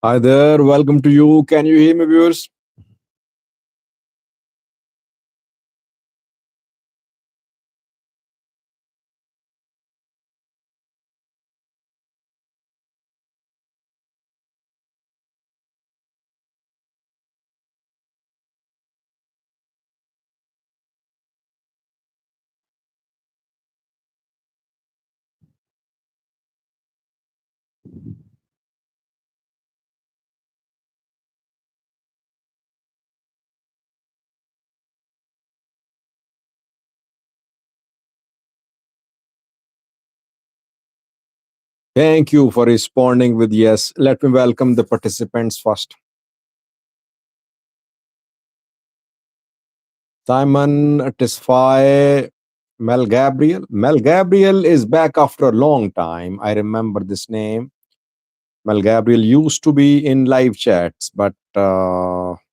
Hi there, welcome to you. Can you hear me, viewers? Thank you for responding with yes. Let me welcome the participants first. Simon Tesfaye, Mel Gabriel. Mel Gabriel is back after a long time. I remember this name. Mel Gabriel used to be in live chats, but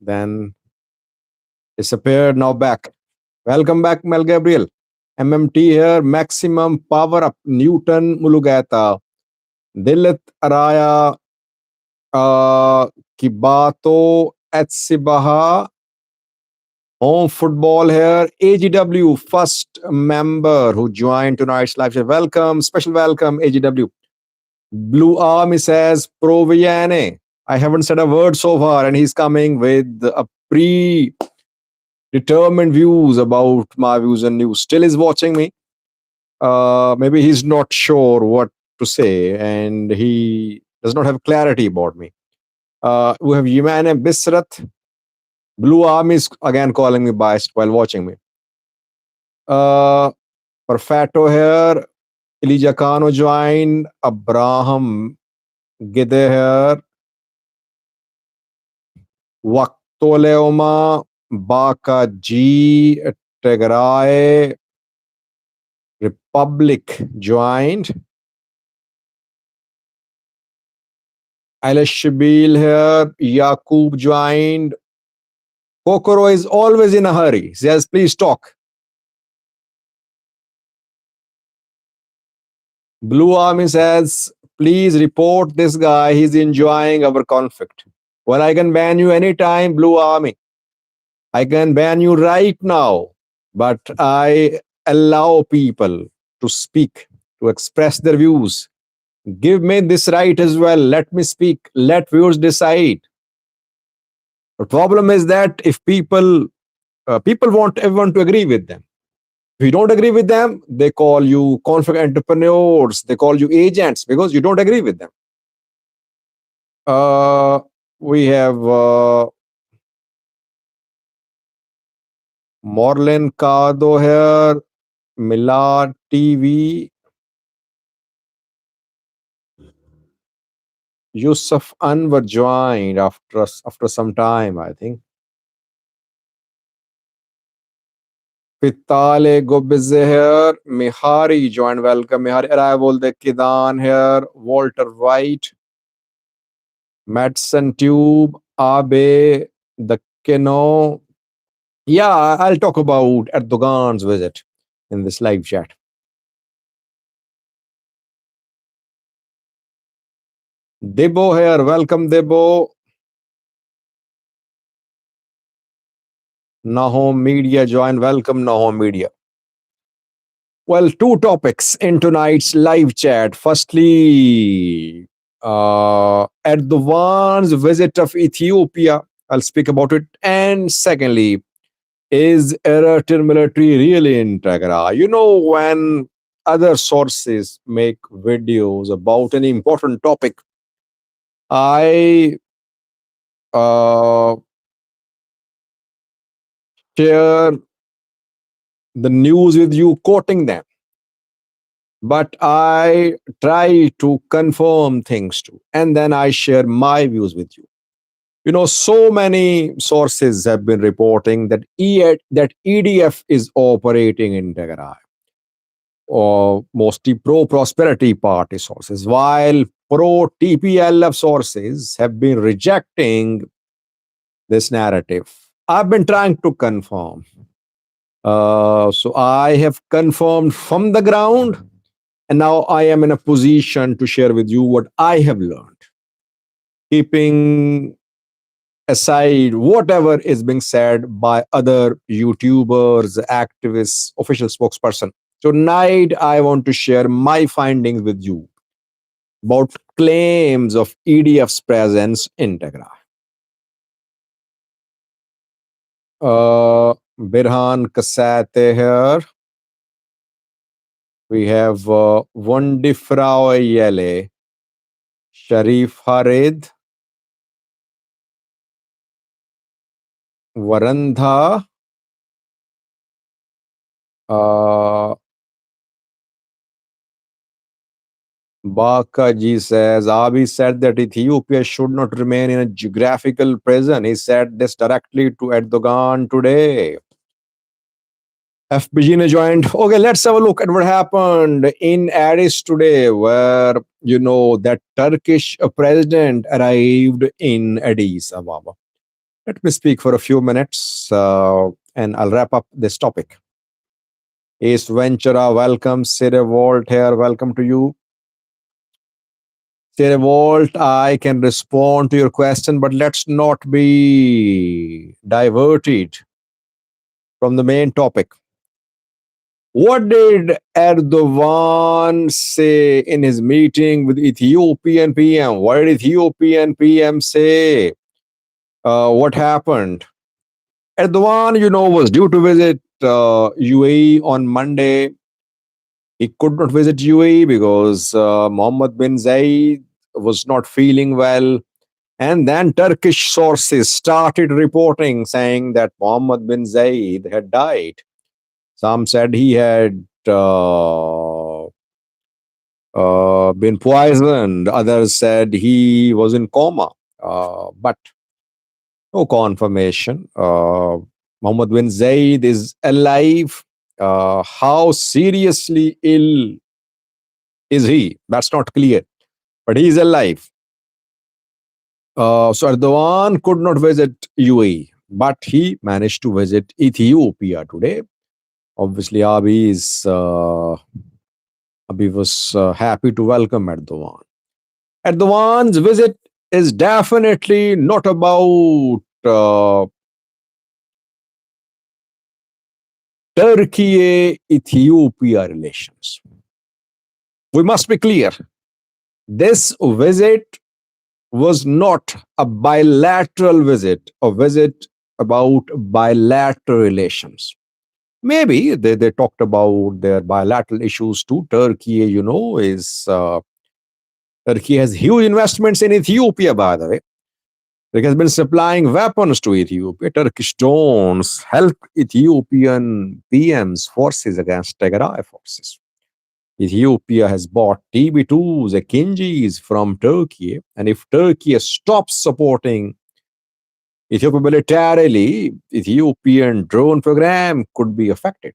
then disappeared, now back. Welcome back, Mel Gabriel. MMT here, maximum power up. Newton Mulugata. Dilit Araya Kibato Etsibaha. Home football here. AGW, first member who joined tonight's live show. Welcome, special welcome, AGW. Blue Army says Proviane. I haven't said a word so far, and he's coming with a predetermined views about my views and news. Still is watching me. Maybe he's not sure what to say, and he does not have clarity about me. We have Yimane Bisrat. Blue Army is again calling me biased while watching me. Perfetto here. Elijah Kano joined. Abraham Gide here. Waktoleoma Baka G Tigray Republic joined. Alish Shabil here. Yakub joined. Kokoro is always in a hurry. He says, please talk. Blue Army says, please report this guy. He's enjoying our conflict. Well, I can ban you anytime, Blue Army. I can ban you right now. But I allow people to speak, to express their views. Give me this right as well. Let me speak. Let viewers decide. The problem is that if people want everyone to agree with them. If you don't agree with them, they call you conflict entrepreneurs. They call you agents because you don't agree with them. We have Morlin Cardo here, Milad TV, Yusuf Anwar joined after some time, I think. Pitale Gobize here, Mihari joined. Welcome, Mihari. Arrival the Kidan here, Walter White, Madsen Tube, Abe, the Keno. Yeah, I'll talk about Erdogan's visit in this live chat. Debo here. Welcome, Debo. Nahom Media join. Welcome, Nahom Media. Well, two topics in tonight's live chat. Firstly, Erdogan's visit of Ethiopia. I'll speak about it. And secondly, is Eritrean military really in Tigray? You know, when other sources make videos about any important topic, I share the news with you, quoting them. But I try to confirm things too. And then I share my views with you. You know, so many sources have been reporting that EDF is operating in Tigray, or mostly pro-prosperity party sources, while pro-TPLF sources have been rejecting this narrative. I've been trying to confirm. So I have confirmed from the ground, and now I am in a position to share with you what I have learned. keeping aside whatever is being said by other YouTubers, activists, official spokesperson. Tonight, I want to share my findings with you about claims of EDF's presence in Tigray. Birhan Kasate here. We have Wondifrau Yele, Sharif Harid, Varandha, uh, Bakaji says, Abiy said that Ethiopia should not remain in a geographical prison. He said this directly to Erdogan today. FBG ne joined. Okay, let's have a look at what happened in Addis today, where that Turkish president arrived in Addis Ababa. Let me speak for a few minutes, and I'll wrap up this topic. Ace Ventura, welcome. Sire Volt here, welcome to you. Sire Volt, I can respond to your question, but let's not be diverted from the main topic. What did Erdogan say in his meeting with Ethiopian PM? What did Ethiopian PM say? What happened? Erdogan, was due to visit UAE on Monday. He could not visit UAE because Mohammed bin Zayed was not feeling well. And then Turkish sources started reporting saying that Mohammed bin Zayed had died. Some said he had been poisoned. Others said he was in coma. But no confirmation. Mohammed bin Zayed is alive. How seriously ill is he? That's not clear. But he's alive. So Erdogan could not visit UAE, but he managed to visit Ethiopia today. Obviously, Abiy was happy to welcome Erdogan. Erdogan's visit is definitely not about Turkey-Ethiopia relations. We must be clear. This visit was not a bilateral visit, a visit about bilateral relations. Maybe they talked about their bilateral issues too. Turkey, Turkey has huge investments in Ethiopia, by the way. It has been supplying weapons to Ethiopia. Turkish drones help Ethiopian PM's forces against Tigray forces. Ethiopia has bought TB2s, Akinjis from Turkey. And if Turkey stops supporting Ethiopia militarily, Ethiopian drone program could be affected.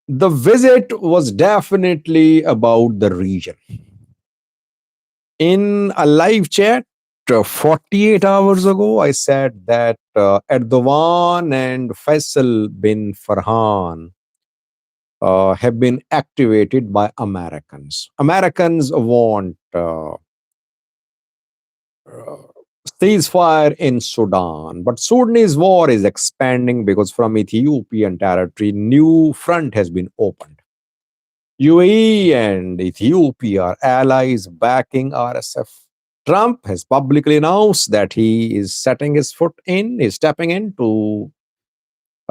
The visit was definitely about the region. In a live chat 48 hours ago, I said that Erdogan and Faisal bin Farhan have been activated by Americans. Americans want ceasefire in Sudan, but Sudanese war is expanding because from Ethiopian territory, new front has been opened. UAE and Ethiopia are allies backing RSF. Trump has publicly announced that he is stepping in to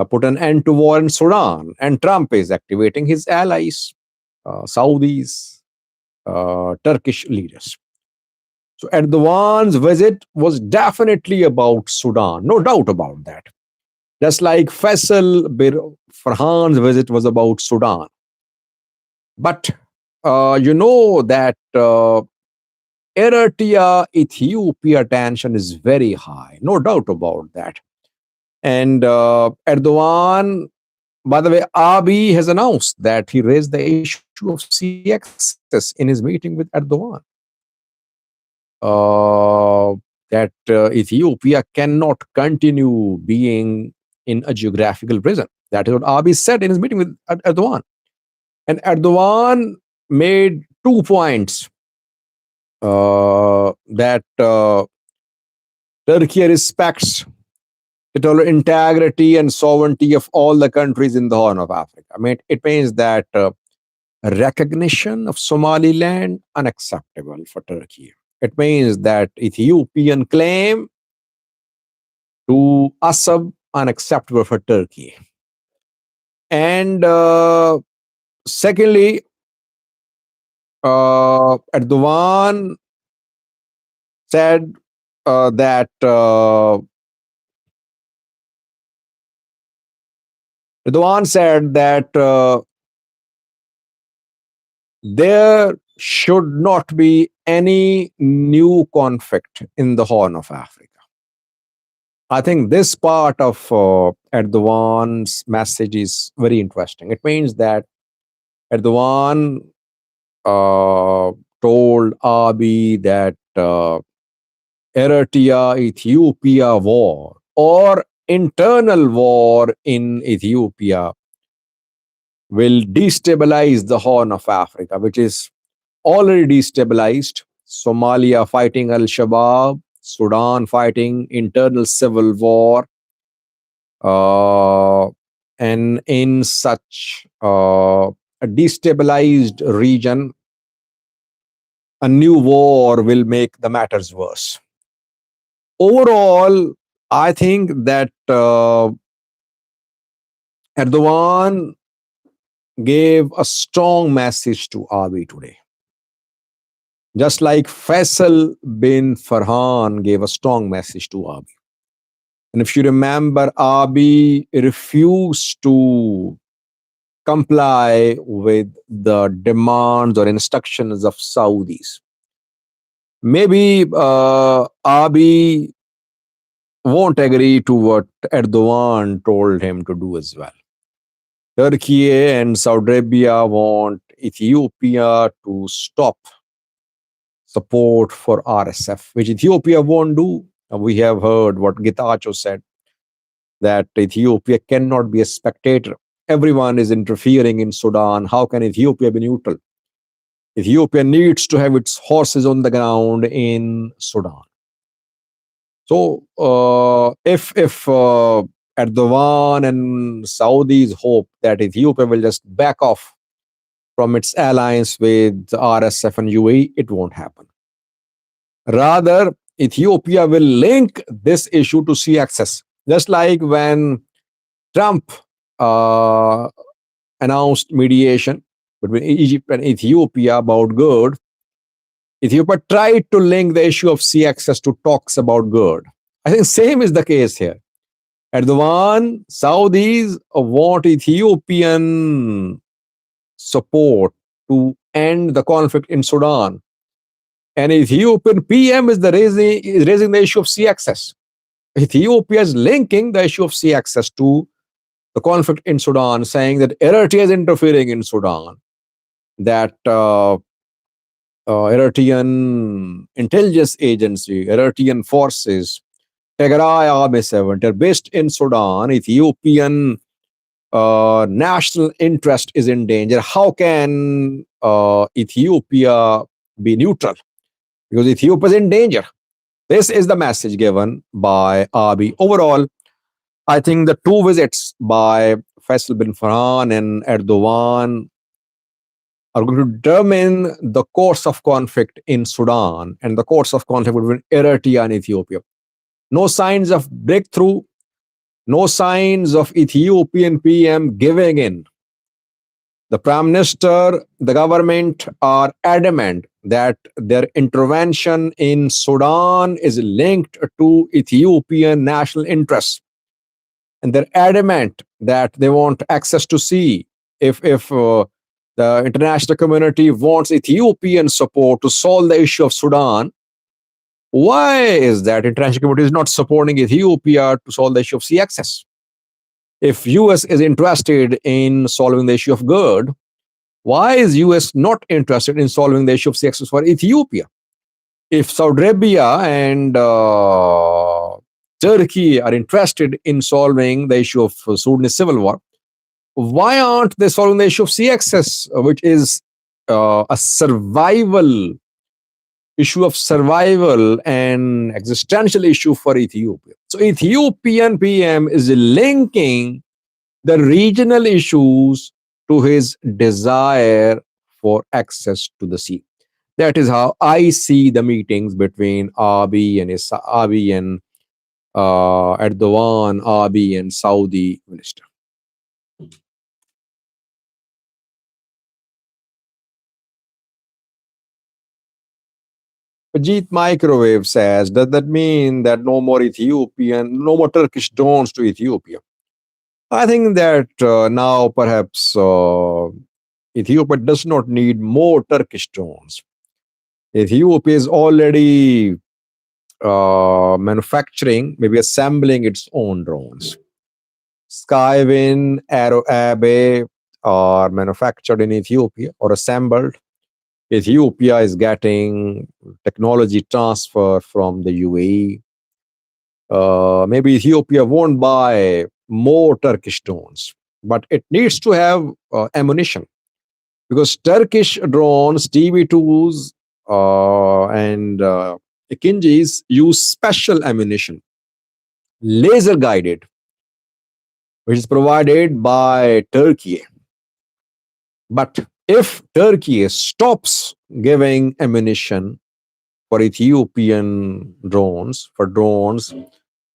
put an end to war in Sudan, and Trump is activating his allies, Saudis, Turkish leaders. So Erdogan's visit was definitely about Sudan, no doubt about that. Just like Faisal bin Farhan's visit was about Sudan. But that Eritrea-Ethiopia tension is very high, no doubt about that. And Erdogan, by the way, Abiy has announced that he raised the issue of sea access in his meeting with Erdogan. That Ethiopia cannot continue being in a geographical prison. That is what Abiy said in his meeting with Erdogan. And Erdogan made 2 points that Turkey respects the total integrity and sovereignty of all the countries in the Horn of Africa. I mean, it means that recognition of Somaliland unacceptable for Turkey. It means that Ethiopian claim to Assab unacceptable for Turkey. And secondly, Erdogan said that there should not be any new conflict in the Horn of Africa. I think this part of Erdogan's message is very interesting. It means that Erdogan told Abiy that Eritrea Ethiopia war or internal war in Ethiopia will destabilize the Horn of Africa, which is already destabilized. Somalia fighting Al Shabaab, Sudan fighting internal civil war. And in such a destabilized region, a new war will make the matters worse. Overall, I think that Erdogan gave a strong message to Abiy today. Just like Faisal bin Farhan gave a strong message to Abiy. And if you remember, Abiy refused to comply with the demands or instructions of Saudis. Maybe Abiy won't agree to what Erdogan told him to do as well. Turkey and Saudi Arabia want Ethiopia to stop support for RSF, which Ethiopia won't do. We have heard what Getachew said, that Ethiopia cannot be a spectator. Everyone is interfering in Sudan. How can Ethiopia be neutral? Ethiopia needs to have its horses on the ground in Sudan. So if Erdogan and Saudis hope that Ethiopia will just back off from its alliance with RSF and UAE, it won't happen. Rather, Ethiopia will link this issue to sea access, just like when Trump announced mediation between Egypt and Ethiopia about GERD. Ethiopia tried to link the issue of sea access to talks about GERD. I think same is the case here. Erdogan, Saudis want Ethiopian support to end the conflict in Sudan. And Ethiopian PM is raising the issue of sea access. Ethiopia is linking the issue of sea access to the conflict in Sudan, saying that Eritrea is interfering in Sudan, that Eritrean intelligence agency, Eritrean forces, Tigray Army 7, they're based in Sudan. Ethiopian national interest is in danger. How can Ethiopia be neutral? Because Ethiopia is in danger. This is the message given by Abiy. Overall, I think the two visits by Faisal bin Farhan and Erdogan are going to determine the course of conflict in Sudan and the course of conflict between Eritrea and Ethiopia. No signs of breakthrough, no signs of Ethiopian PM giving in. The Prime Minister, the government are adamant that their intervention in Sudan is linked to Ethiopian national interests. And they're adamant that they want access to sea. If the international community wants Ethiopian support to solve the issue of Sudan, why is that international community is not supporting Ethiopia to solve the issue of sea access? If US is interested in solving the issue of GERD, why is US not interested in solving the issue of sea access for Ethiopia? If Saudi Arabia and Turkey are interested in solving the issue of Sudanese civil war, Why aren't they solving the issue of sea access, which is a survival issue of survival and existential issue for Ethiopia? So Ethiopian PM is linking the regional issues to his desire for access to the sea. That is how I see the meetings between Abiy and Erdogan, Abiy and Saudi minister. Ajit Microwave says, does that mean that no more Turkish drones to Ethiopia? I think that now perhaps Ethiopia does not need more Turkish drones. Ethiopia is already manufacturing, maybe assembling its own drones. Skywin, Aero Abe are manufactured in Ethiopia or assembled. Ethiopia is getting technology transfer from the UAE. Maybe Ethiopia won't buy more Turkish drones, but it needs to have ammunition because Turkish drones, TV2s, and Ikinjis use special ammunition, laser guided, which is provided by Turkey. But if Turkey stops giving ammunition for Ethiopian drones, for drones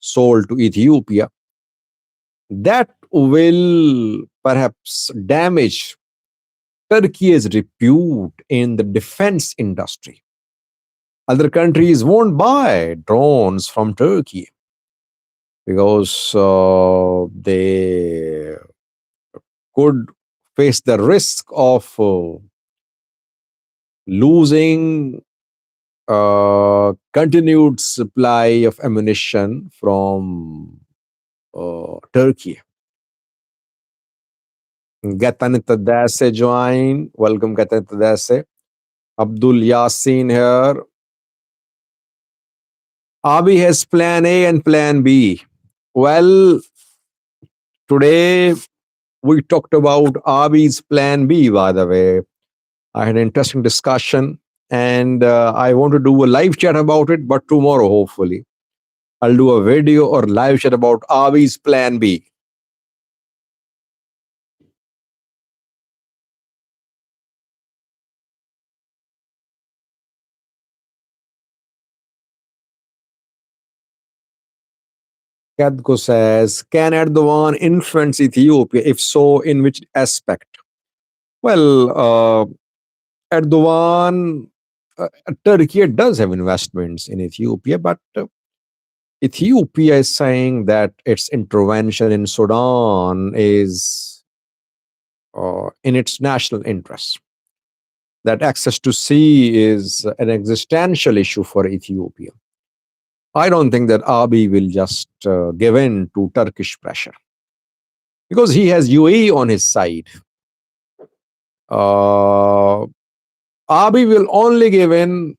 sold to Ethiopia, that will perhaps damage Turkey's repute in the defense industry. Other countries won't buy drones from Turkey because they could face the risk of losing continued supply of ammunition from Turkey. Gatan Tadase join. Welcome, Gatan Tadase. Abdul Yasin here. Abi has plan A and plan B. Well, today we talked about Abi's plan B, by the way. I had an interesting discussion and I want to do a live chat about it, but tomorrow, hopefully, I'll do a video or live chat about Abi's plan B. Kadko says, can Erdogan influence Ethiopia? If so, in which aspect? Well, Erdogan, Turkey does have investments in Ethiopia, but Ethiopia is saying that its intervention in Sudan is in its national interest. That access to sea is an existential issue for Ethiopia. I don't think that Abiy will just give in to Turkish pressure because he has UAE on his side. Uh, Abiy will only give in,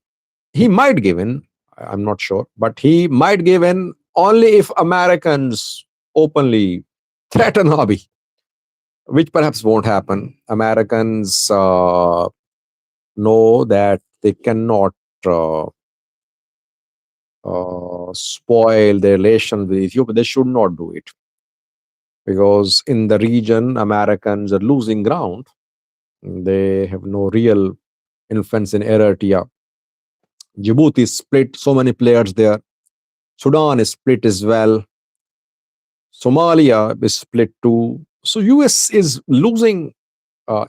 he might give in, I'm not sure, but he might give in only if Americans openly threaten Abiy, which perhaps won't happen. Americans know that they cannot uh, spoil their relation with Ethiopia. They should not do it because in the region, Americans are losing ground. They have no real influence in Eritrea. Djibouti is split, so many players there. Sudan is split as well. Somalia is split too. So US is losing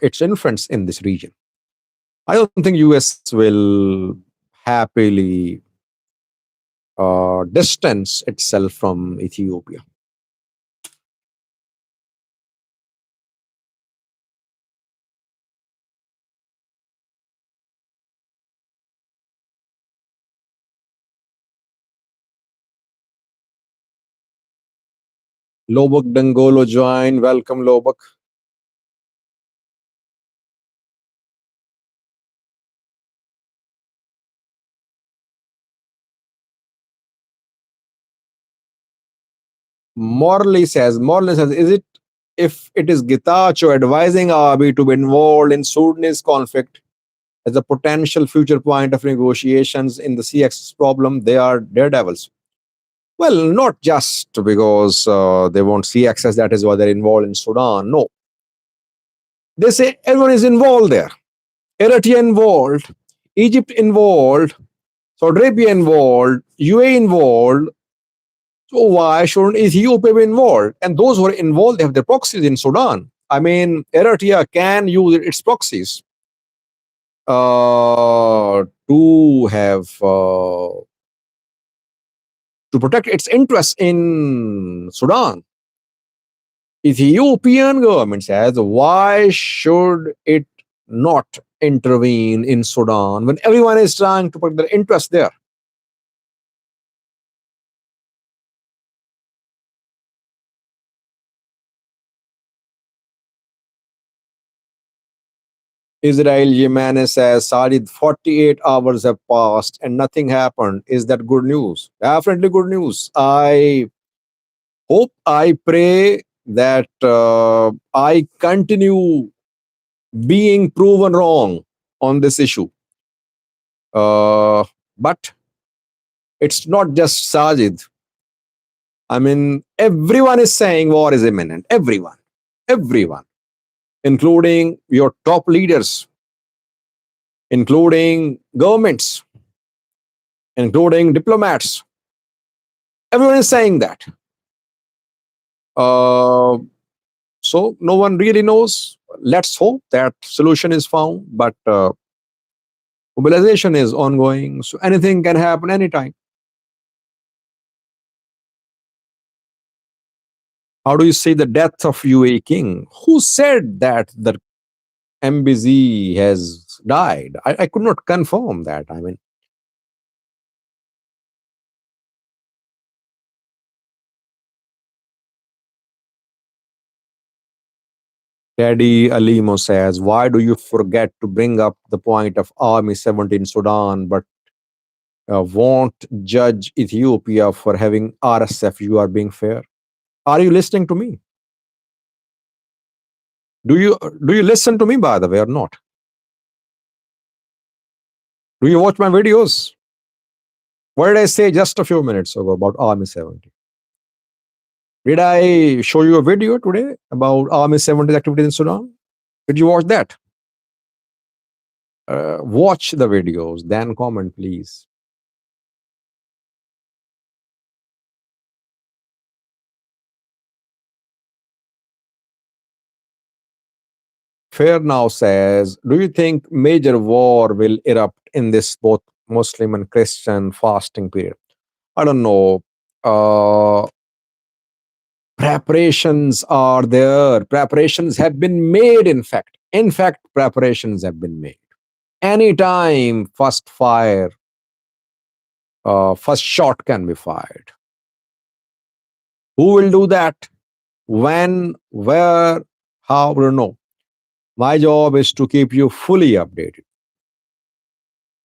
its influence in this region. I don't think US will happily distance itself from Ethiopia. Lobak Dangolo join. Welcome, Lobak. Morley says, is it if it is Getachew advising Abiy to be involved in Sudanese conflict as a potential future point of negotiations in the sea access problem, they are daredevils. Well, not just because they want sea access, that is why they're involved in Sudan. No, they say everyone is involved there. Eritrea involved, Egypt involved, Saudi Arabia involved, UAE involved. So why shouldn't Ethiopia be involved? And those who are involved, they have their proxies in Sudan. I mean, Eritrea can use its proxies to have to protect its interests in Sudan. Ethiopian government says, why should it not intervene in Sudan when everyone is trying to protect their interests there? Israel Jimenez says, Sajid, 48 hours have passed and nothing happened. Is that good news? Definitely good news. I hope, I pray that I continue being proven wrong on this issue. But it's not just Sajid. I mean, everyone is saying war is imminent. Everyone, including your top leaders, including governments, including diplomats. Everyone is saying that. So no one really knows. Let's hope that solution is found, but mobilization is ongoing, so anything can happen anytime. How do you see the death of UAE king? Who said that the MBZ has died? I could not confirm that. I mean, Teddy Alimo says, why do you forget to bring up the point of Army 17 Sudan, but won't judge Ethiopia for having RSF? You are being fair. Are you listening to me? Do you listen to me, by the way, or not? Do you watch my videos? What did I say just a few minutes ago about Army 70? Did I show you a video today about Army 70's activities in Sudan? Did you watch that? Watch the videos, then comment, please. Fair now says, do you think major war will erupt in this both Muslim and Christian fasting period? I don't know. Preparations are there. Preparations have been made, in fact. In fact, preparations have been made. Anytime first shot can be fired. Who will do that? When, where, how, we don't know. My job is to keep you fully updated.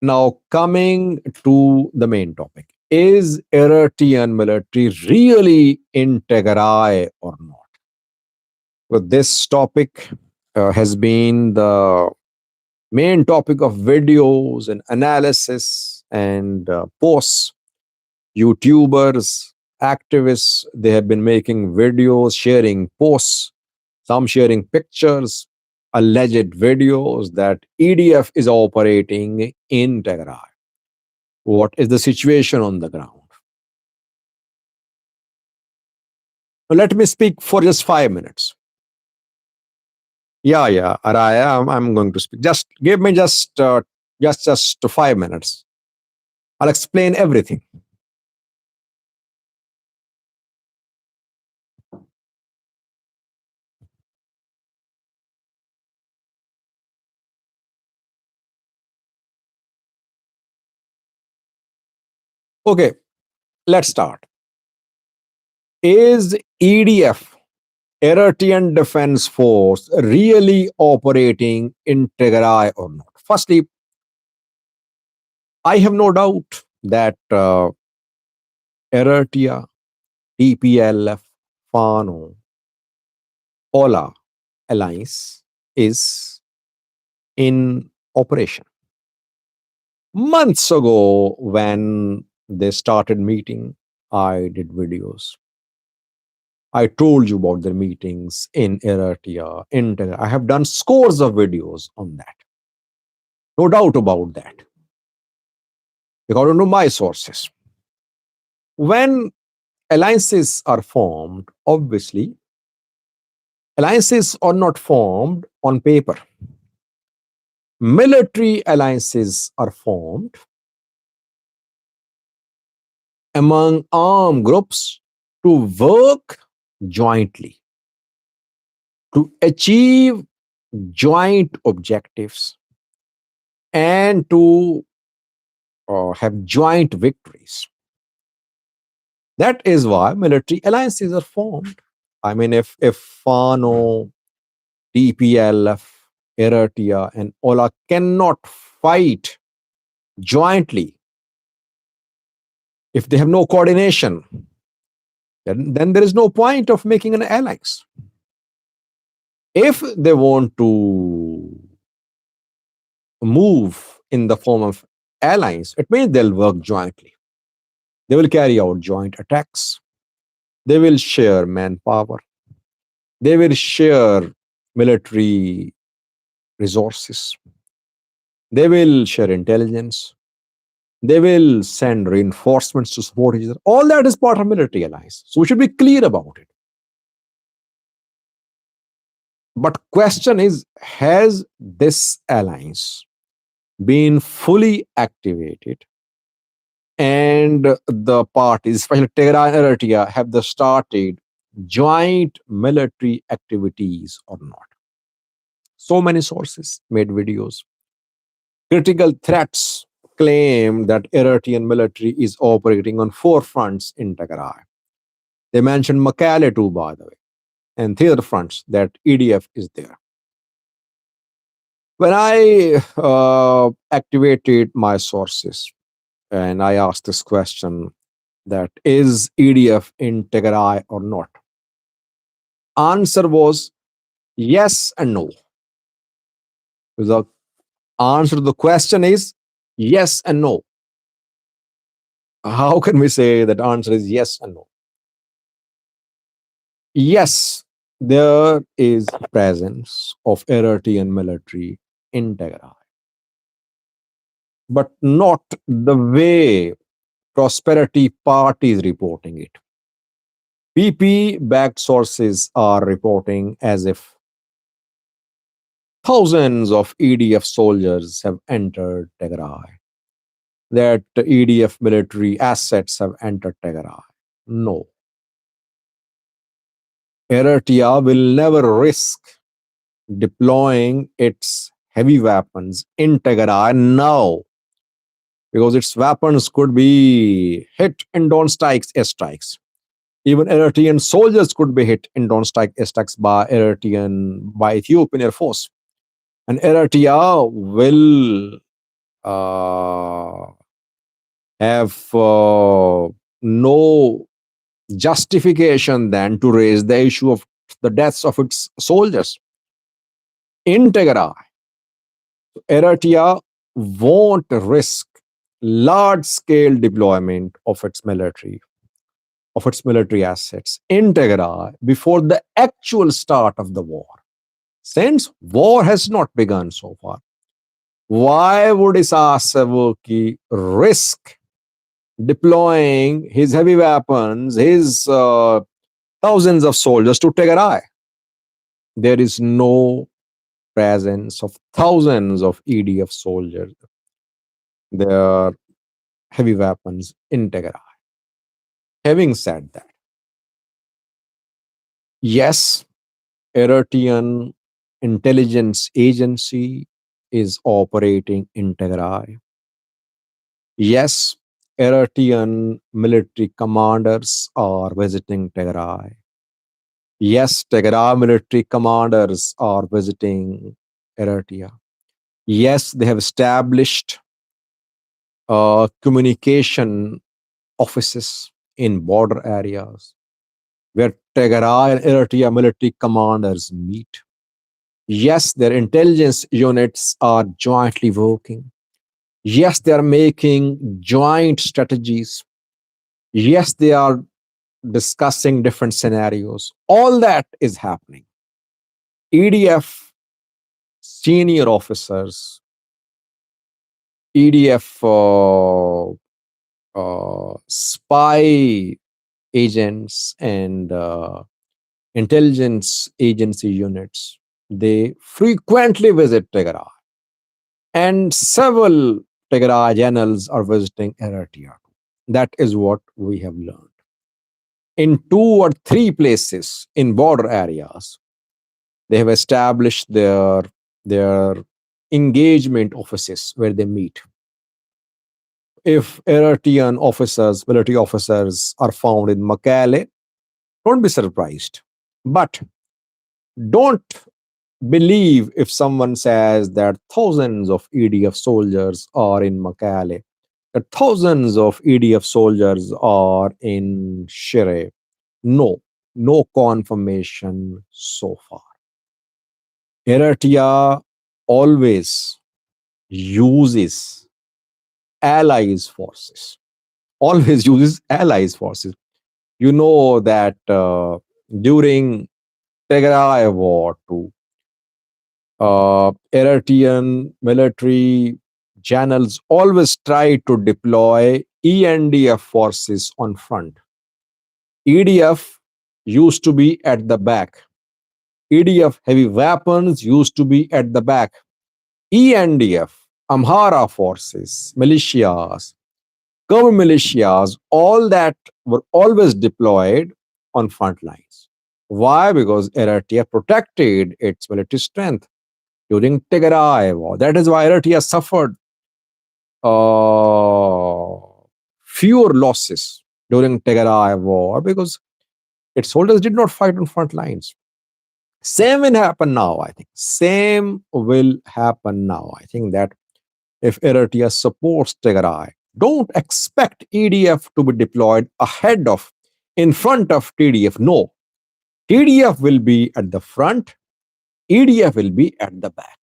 Now, coming to the main topic. Is Eritrean military really in Tigray or not? Well, this topic has been the main topic of videos and analysis and posts. YouTubers, activists, they have been making videos, sharing posts, some sharing pictures, alleged videos that EDF is operating in Tigray. What is the situation on the ground? Let me speak for just 5 minutes. Yeah, Araya, I'm going to speak. Just give me just 5 minutes. I'll explain everything. Okay, let's start. Is EDF, Eritrean Defense Force, really operating in Tigray or not? Firstly, I have no doubt that Eritrea, TPLF, FANO, Ola alliance is in operation. Months ago, when they started meeting, I did videos. I told you about their meetings in Eritrea, in Tigray. I have done scores of videos on that. No doubt about that, according to my sources. When alliances are formed, obviously, alliances are not formed on paper. Military alliances are formed among armed groups to work jointly, to achieve joint objectives, and to have joint victories. That is why military alliances are formed. I mean, if Fano, TPLF, Eritrea, and Ola cannot fight jointly, if they have no coordination, then there is no point of making an alliance. If they want to move in the form of alliance, it means they'll work jointly. They will carry out joint attacks. They will share manpower. They will share military resources. They will share intelligence. They will send reinforcements to support each other. All that is part of military alliance. So we should be clear about it. But question is, has this alliance been fully activated, and the parties, especially Tigray and Eritrea, have they started joint military activities or not? So many sources made videos. Critical threats claim that Eritrean military is operating on four fronts in Tigray. They mentioned Makale too, by the way, and the other fronts that EDF is there. When I activated my sources and I asked this question, that is EDF in Tigray or not? Answer was yes and no. The answer to the question is yes and no. How can we say that answer is yes and no? Yes, there is presence of Eritrean military in Tigray, but not the way Prosperity Party is reporting it. PP-backed sources are reporting as if thousands of EDF soldiers have entered Tigray, that EDF military assets have entered Tigray. No. Eritrea will never risk deploying its heavy weapons in Tigray now, because its weapons could be hit in drone strikes, airstrikes. Even Eritrean soldiers could be hit in drone strike airstrikes by Ethiopian Air Force. And Eritrea will have no justification then to raise the issue of the deaths of its soldiers in Tigray. Eritrea won't risk large-scale deployment of its military assets in Tigray before the actual start of the war. Since war has not begun so far, why would Isaias Afwerki risk deploying his heavy weapons, his thousands of soldiers to Tigray? There is no presence of thousands of EDF soldiers, their heavy weapons in Tigray. Having said that, yes, Eritrean intelligence agency is operating in Tigray. Yes, Eritrean military commanders are visiting Tigray. Yes, Tigray military commanders are visiting Eritrea. Yes, they have established communication offices in border areas. where Tigray and Eritrea military commanders meet. Yes, their intelligence units are jointly working. Yes, they are making joint strategies. Yes, they are discussing different scenarios. All that is happening. EDF senior officers, EDF spy agents, and intelligence agency units, they frequently visit Tigray. And several Tigray generals are visiting Eritrea. That is what we have learned. In two or three places in border areas, they have established their engagement offices where they meet. If Eritrean officers, military officers, are found in Makale, don't be surprised. But don't believe if someone says that thousands of EDF soldiers are in Makale, that thousands of EDF soldiers are in Shire. No, no confirmation so far. Eritrea always uses allies forces, always uses allies forces. You know that during Tigray war too, Eritrean military channels always try to deploy ENDF forces on front. EDF used to be at the back. EDF heavy weapons used to be at the back. ENDF, Amhara forces, militias, government militias, all that were always deployed on front lines. Why? Because Eritrea protected its military strength during Tigray war. That is why Eritrea suffered uh, fewer losses during Tigray war because its soldiers did not fight on front lines. Same will happen now, I think. Same will happen now. I think that if Eritrea supports Tigray, don't expect EDF to be deployed ahead of, in front of TDF. No, TDF will be at the front, EDF will be at the back.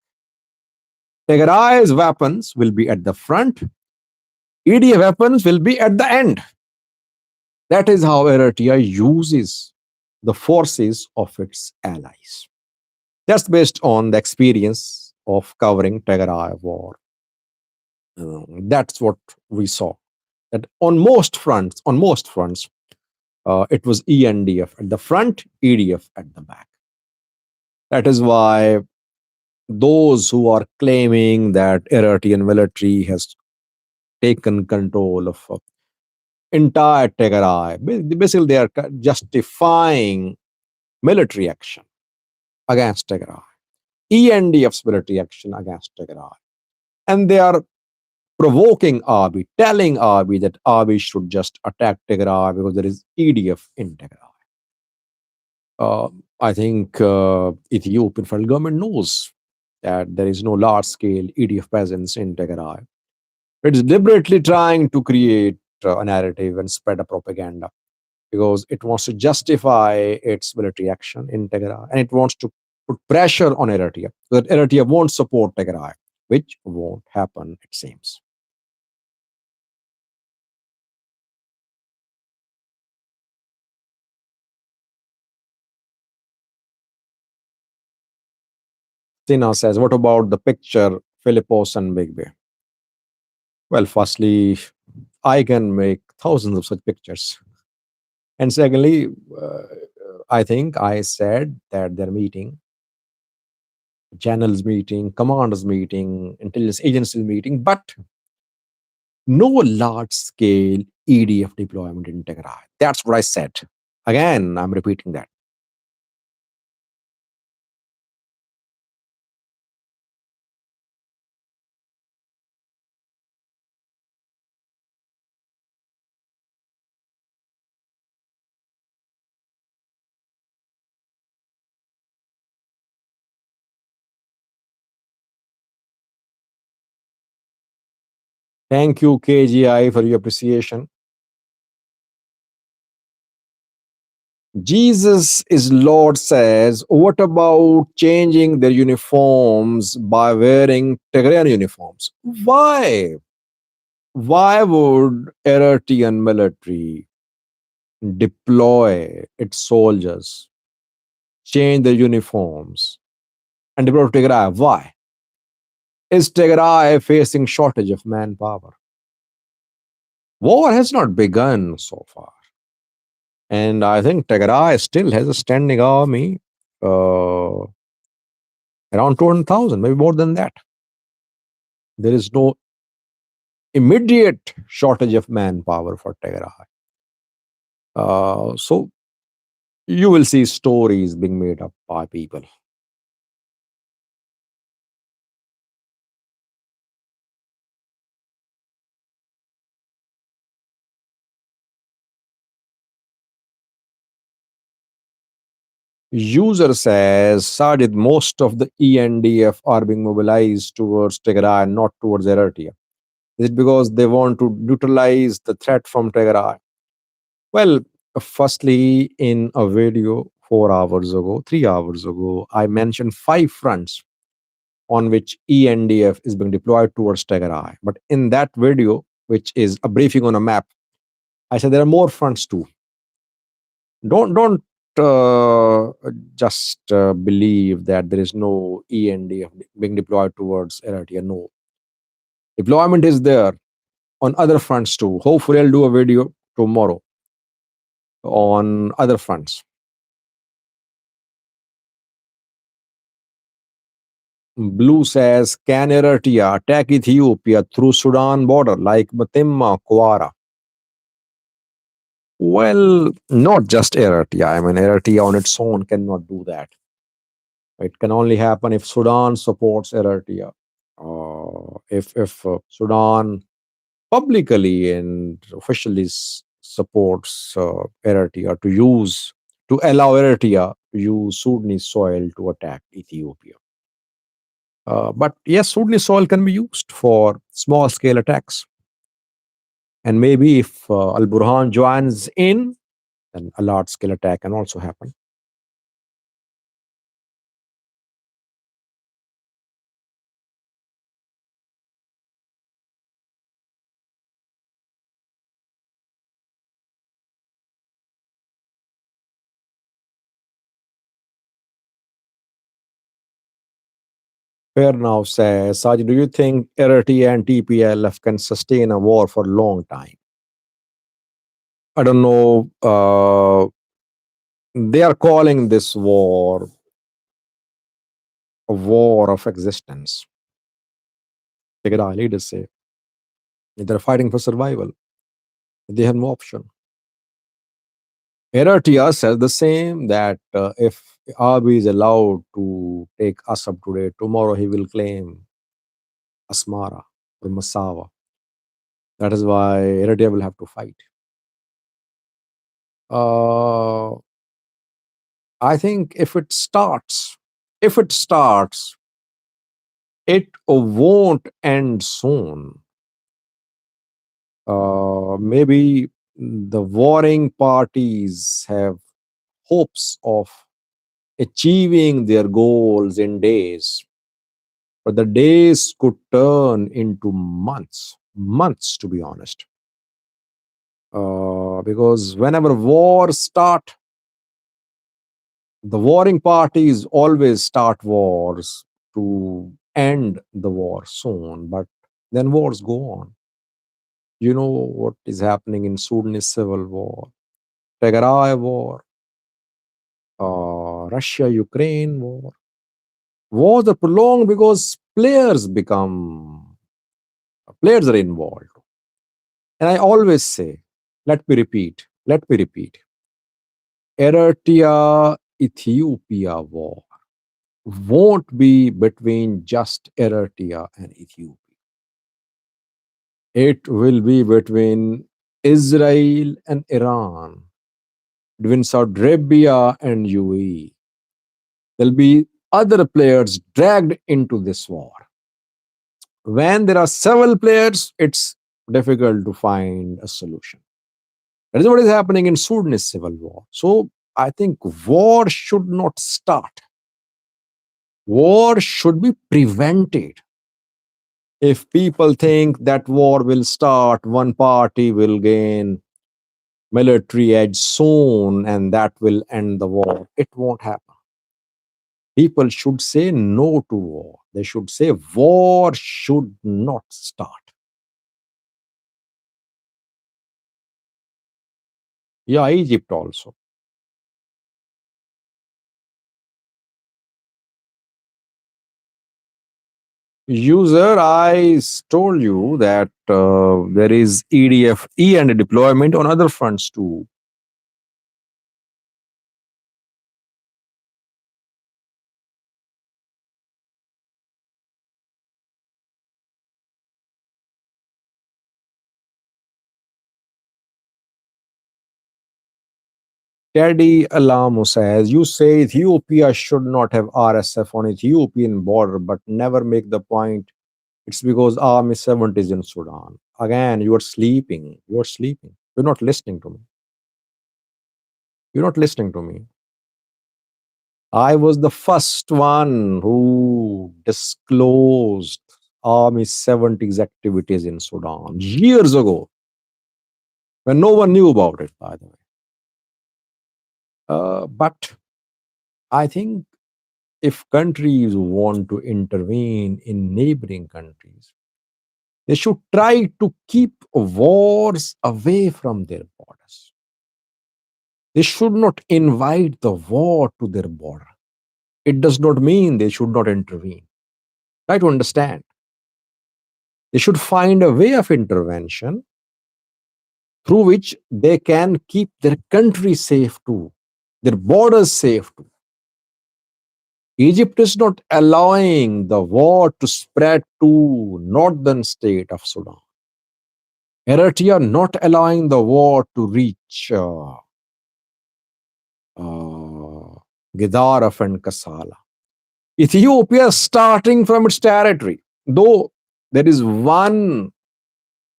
Tigray's weapons will be at the front, EDF weapons will be at the end. That is how Eritrea uses the forces of its allies. That's based on the experience of covering Tigray war. That's what we saw. That on most fronts, it was ENDF at the front, EDF at the back. That is why those who are claiming that Eritrean military has taken control of entire Tigray, basically they are justifying military action against Tigray, ENDF's military action against Tigray. And they are provoking Abiy, telling Abiy that Abiy should just attack Tigray because there is EDF in Tigray. Uh, I think Ethiopian federal government knows that there is no large-scale EDF presence in Tigray. It is deliberately trying to create a narrative and spread a propaganda because it wants to justify its military action in Tigray and it wants to put pressure on Eritrea so that Eritrea won't support Tigray, which won't happen, it seems. Tina says, what about the picture Philippos and Bigby? Well, firstly, I can make thousands of such pictures. And secondly, I think I said that they're meeting, channels meeting, commanders meeting, intelligence agencies meeting, but no large scale EDF deployment in Tigray. That's what I said. Again, I'm repeating that. Thank you, KGI, for your appreciation. Jesus is Lord says, what about changing their uniforms by wearing Tigrayan uniforms? Why? Why would Eritrean military deploy its soldiers, change their uniforms, and deploy to Tigray? Why? Is Tigray facing shortage of manpower? War has not begun so far. And I think Tigray still has a standing army uh, around 200,000, maybe more than that. There is no immediate shortage of manpower for Tigray. So you will see stories being made up by people. User says, Sajid, most of the ENDF are being mobilized towards Tigray, not towards Eritrea. Is it because they want to neutralize the threat from Tigray? Well, firstly, in a video 4 hours ago, 3 hours ago, I mentioned 5 fronts on which ENDF is being deployed towards Tigray. But in that video, which is a briefing on a map, I said there are more fronts too. Don't just believe that there is no ENDF being deployed towards Eritrea. No, deployment is there on other fronts too. Hopefully, I'll do a video tomorrow on other fronts. Blue says, can Eritrea attack Ethiopia through Sudan border like Batimma, Kwara? Well, not just Eritrea. I mean, Eritrea on its own cannot do that. It can only happen if Sudan supports Eritrea. If Sudan publicly and officially supports Eritrea to allow Eritrea to use Sudanese soil to attack Ethiopia. But yes, Sudanese soil can be used for small scale attacks. And maybe if Al Burhan joins in, then a large scale attack can also happen. Fair now says, Saji, do you think Eritrea and TPLF can sustain a war for a long time? I don't know. They are calling this war a war of existence. Tigray leaders say they're fighting for survival. They have no option. Eritrea says the same that if Abiy is allowed to take Assab today, tomorrow he will claim Asmara or Massawa. That is why Eritrea will have to fight. Uh, I think if it starts, it won't end soon. Maybe the warring parties have hopes of achieving their goals in days, but the days could turn into months to be honest. Because whenever wars start, the warring parties always start wars to end the war soon, but then wars go on. You know what is happening in Sudanese civil war, Tigray war, Russia-Ukraine war. Wars are prolonged because players are involved. And I always say, let me repeat, Eritrea Ethiopia war won't be between just Eritrea and Ethiopia. It will be between Israel and Iran, between Saudi Arabia and UAE. There'll be other players dragged into this war. When there are several players, it's difficult to find a solution. That is what is happening in Sudanese civil war. So I think war should not start. War should be prevented. If people think that war will start, one party will gain military edge soon and that will end the war, it won't happen. People should say no to war. They should say war should not start. Yeah, Egypt also. User, told you that there is EDF-E and deployment on other fronts too. Teddy Alamo says, you say Ethiopia should not have RSF on Ethiopian border, but never make the point it's because Army 70 is in Sudan. Again, you are sleeping. You are sleeping. You're not listening to me. You're not listening to me. I was the first one who disclosed Army 70's activities in Sudan years ago when no one knew about it, by the way. But I think if countries want to intervene in neighboring countries, they should try to keep wars away from their borders. They should not invite the war to their border. It does not mean they should not intervene. Try to understand. They should find a way of intervention through which they can keep their country safe too, their borders safe too. Egypt is not allowing the war to spread to northern state of Sudan. Eritrea not allowing the war to reach Gedaref and Kassala. Ethiopia starting from its territory, though there is one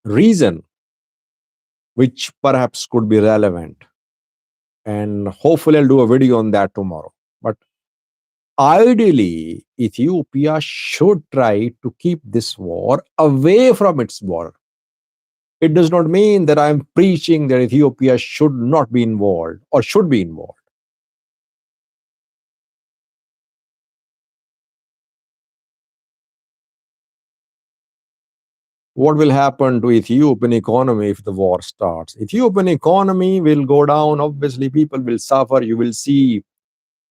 reason which perhaps could be relevant. And hopefully I'll do a video on that tomorrow. But ideally, Ethiopia should try to keep this war away from its border. It does not mean that I'm preaching that Ethiopia should not be involved or should be involved. What will happen to Ethiopian economy if the war starts? Ethiopian economy will go down. Obviously, people will suffer. You will see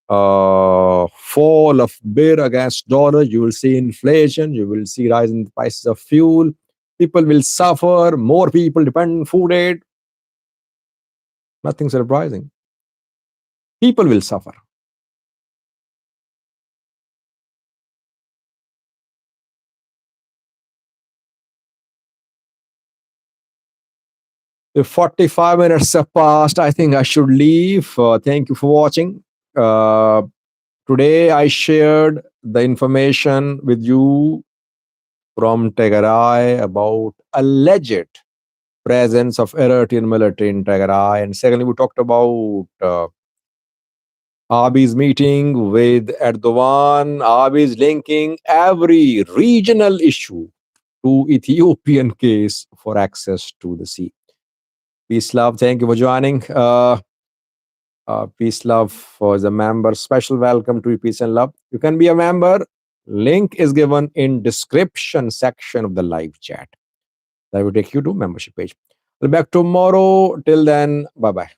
fall of birr against dollar. You will see inflation. You will see rise in the prices of fuel. People will suffer. More people depend on food aid. Nothing surprising. People will suffer. If 45 minutes have passed, I think I should leave. Thank you for watching. Today, I shared the information with you from Tigray about alleged presence of Eritrean military in Tigray. And secondly, we talked about Abiy's meeting with Erdogan. Abiy is linking every regional issue to Ethiopian case for access to the sea. Peace, love. Thank you for joining. Peace, love for the member. Special welcome to Peace and Love. You can be a member. Link is given in description section of the live chat. That will take you to membership page. We'll be back tomorrow. Till then, bye bye.